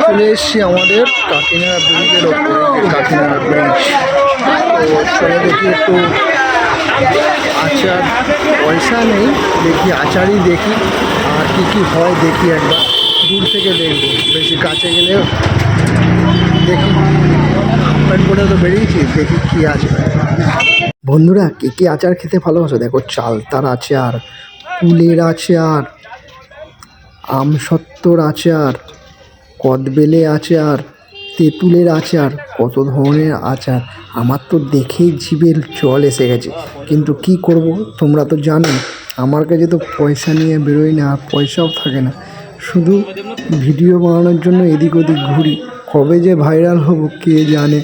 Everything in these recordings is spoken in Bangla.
চলে এসেছি আমাদের কাকিনাড়া ব্রিজের ওপরে, কাকিনাড়া ব্রিজ। তো চলো দেখি একটু আচার, পয়সা নেই, দেখি আচারই দেখি আর কি হয় দেখি, একবার দূর থেকে দেখবো, বেশি কাছে গেলে দেখি। হাফ করে তো বেরিয়েছি, দেখি কি আছে। বন্ধুরা কি আচার খেতে ভালোবাসো? দেখো, চালতার আচার, কুলের আচার, আমসত্ত্বর আচার, কদবেলে আচার, তেঁতুলের আচার, কত ধরনের আচার। আমার তো দেখেই জিভে জল এসে গেছে, কিন্তু কি করব, তোমরা তো জানো আমার কাছে তো পয়সা নিয়ে বেরোই না, আর পয়সাও থাকে না, শুধু ভিডিও বানানোর জন্য এদিক ওদিক ঘুরি। কবে যে ভাইরাল হব কে জানে,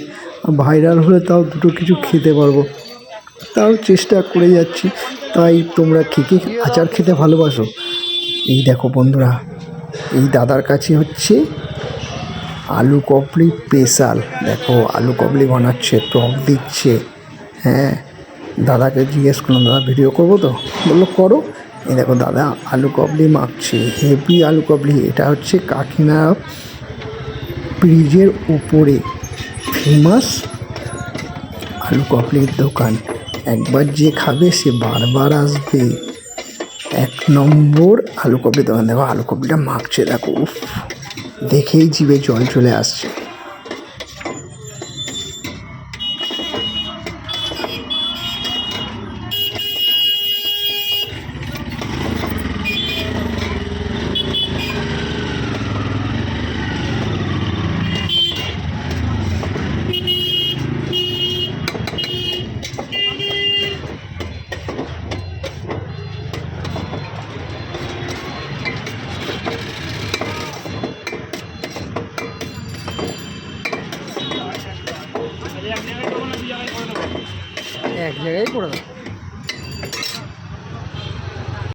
ভাইরাল হলে তাও দুটো কিছু খেতে পারবো, তাও চেষ্টা করে যাচ্ছি। তাই তোমরা কি আচার খেতে ভালোবাসো? এই দেখো বন্ধুরা, এই দাদার কাছে হচ্ছে আলু কবলি স্পেশাল। দেখো আলু কবলি বানাচ্ছে, টক দিচ্ছে। হ্যাঁ, দাদাকে জিজ্ঞেস করলাম, দাদা ভিডিও করবো তো? বললো করো। এই দেখো দাদা আলু কবলি মাখছে, হেভি আলু কবলি। এটা হচ্ছে কাকিনাড়া ব্রিজের উপরে ফেমাস আলু কবলির দোকান। একবার যে খাবে সে বারবার আসবে। 1 নম্বর আলু কবলির দোকান। দেখো আলু কবলিটা মাখছে, দেখো, উফ, দেখেই জিভে জল চলে আসছে। এক জায়গায় করে দাও।